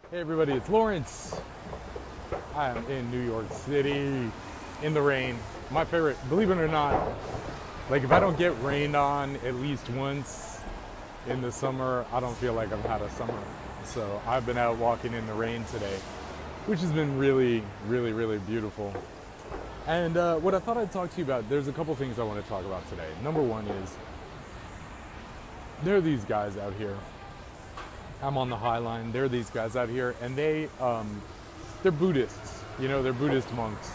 Hey everybody, it's Lawrence. I am in New York City, in the rain. My favorite, believe it or not, like if I don't get rained on at least once in the summer, I don't feel like I've had a summer. So I've been out walking in the rain today, which has been really, really, really beautiful. And what I thought I'd talk to you about, there's a couple things I want to talk about today. Number one is, there are these guys out here. I'm on the High Line. There are these guys out here, and they're Buddhists. You know, they're Buddhist monks,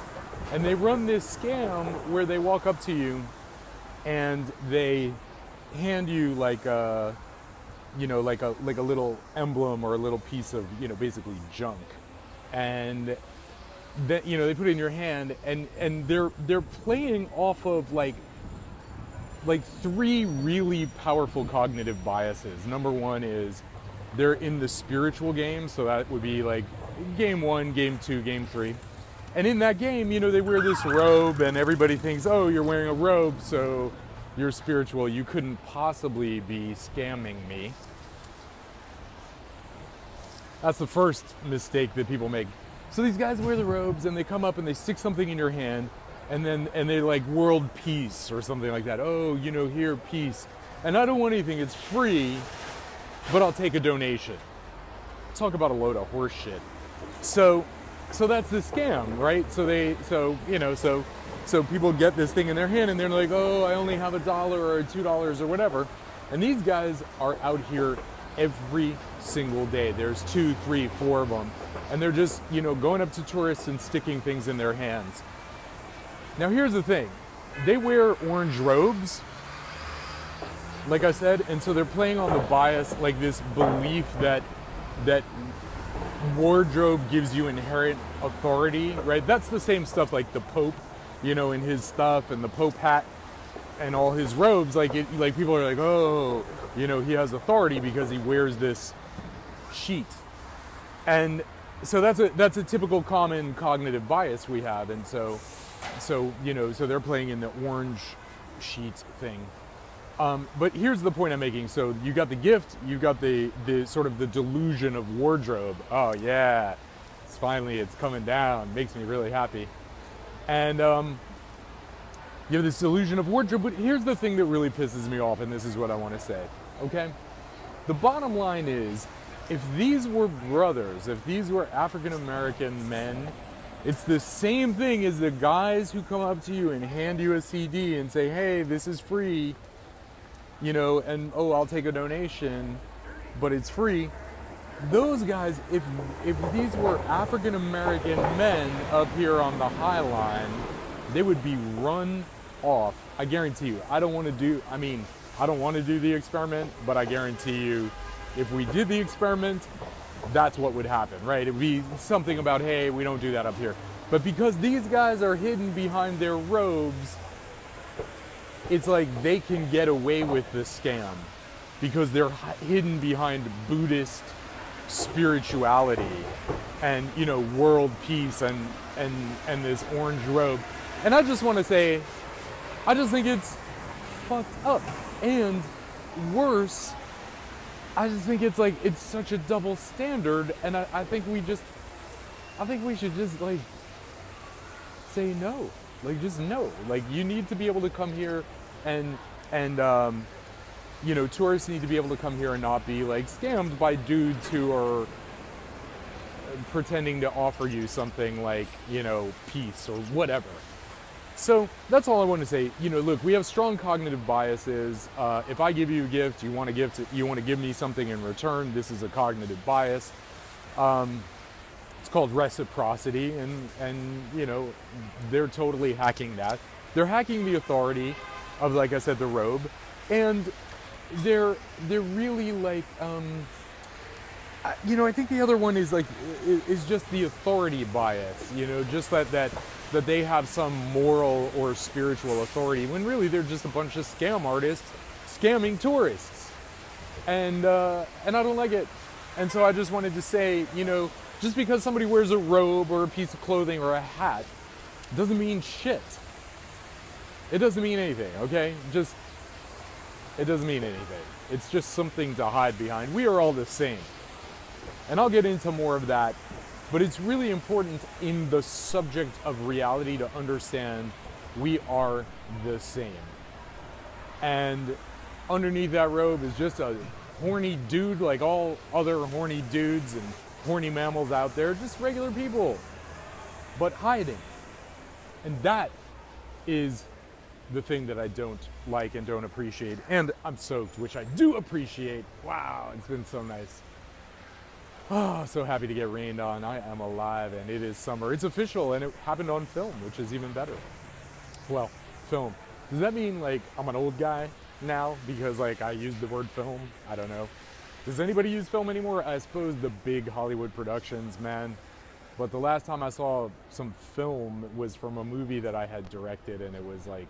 and they run this scam where they walk up to you, and they hand you like a, like a little emblem or a little piece of, basically junk, and that they put it in your hand, and they're playing off of like three really powerful cognitive biases. Number one is they're in the spiritual game, so that would be like game one, game two, game three. And in that game, they wear this robe and everybody thinks, oh, you're wearing a robe, so you're spiritual. You couldn't possibly be scamming me. That's the first mistake that people make. So these guys wear the robes and they come up and they stick something in your hand and they like world peace or something like that. Oh, here, peace. And I don't want anything, it's free, but I'll take a donation. Talk about a load of horse shit. So that's the scam, right? So people get this thing in their hand and they're like, oh, I only have $1 or $2 or whatever. And these guys are out here every single day. There's 2, 3, 4 of them. And they're just, going up to tourists and sticking things in their hands. Now here's the thing. They wear orange robes, like I said, and so they're playing on the bias, like this belief that wardrobe gives you inherent authority, right? That's the same stuff like the Pope, in his stuff, and the Pope hat and all his robes. Like people are like, oh, he has authority because he wears this sheet, and so that's a typical common cognitive bias we have, and so they're playing in the orange sheet thing. But here's the point I'm making. So you got the gift, you got the sort of the delusion of wardrobe. Oh yeah, it's coming down. Makes me really happy. And you have this delusion of wardrobe. But here's the thing that really pisses me off, and this is what I want to say. Okay, the bottom line is, if these were brothers, if these were African American men, it's the same thing as the guys who come up to you and hand you a CD and say, hey, this is free. And oh, I'll take a donation, but it's free. Those guys, if these were African American men up here on the High Line, they would be run off. I guarantee you. I don't want to do the experiment, but I guarantee you, if we did the experiment, that's what would happen, right? It would be something about, hey, we don't do that up here. But because these guys are hidden behind their robes, it's like they can get away with the scam because they're hidden behind Buddhist spirituality and, world peace and this orange robe. And I just want to say, I just think it's fucked up. And worse, I just think it's such a double standard, and I think we should just like say no. Like, just no. Like, you need to be able to come here and tourists need to be able to come here and not be like scammed by dudes who are pretending to offer you something like, peace or whatever. So that's all I want to say. Look, we have strong cognitive biases. If I give you a gift, you want to give me something in return. This is a cognitive bias. It's called reciprocity, and they're totally hacking that. They're hacking the authority of, like I said, the robe, and they're really like I think the other one is just the authority bias. Just that they have some moral or spiritual authority, when really they're just a bunch of scam artists scamming tourists, and I don't like it. And so I just wanted to say, just because somebody wears a robe or a piece of clothing or a hat doesn't mean shit. It doesn't mean anything, okay? It doesn't mean anything. It's just something to hide behind. We are all the same. And I'll get into more of that, but it's really important in the subject of reality to understand we are the same. And underneath that robe is just a horny dude like all other horny dudes and horny mammals out there, just regular people, but hiding. And that is the thing that I don't like and don't appreciate. And I'm soaked, which I do appreciate. Wow, it's been so nice. Oh, so happy to get rained on. I am alive, and it is summer. It's official, and it happened on film, which is even better. Well, film. Does that mean like I'm an old guy now because like I used the word film? I don't know. Does anybody use film anymore? I suppose the big Hollywood productions, man. But the last time I saw some film was from a movie that I had directed, and it was like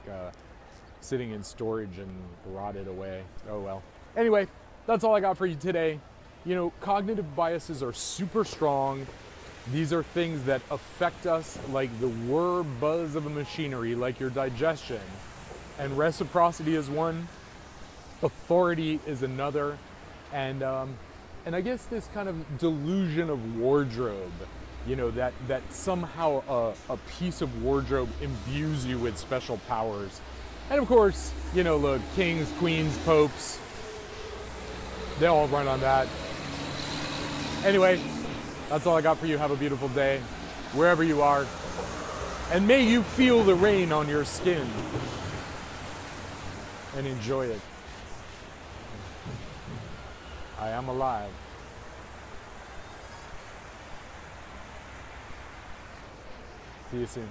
sitting in storage and rotted away. Oh well. Anyway, that's all I got for you today. You know, cognitive biases are super strong. These are things that affect us like the whir buzz of a machinery, like your digestion. And reciprocity is one, authority is another, and I guess this kind of delusion of wardrobe, you know, that somehow a piece of wardrobe imbues you with special powers. And of course, you know, look, kings, queens, popes, they all run on that. Anyway, that's all I got for you. Have a beautiful day, wherever you are. And may you feel the rain on your skin and enjoy it. I am alive. See you soon.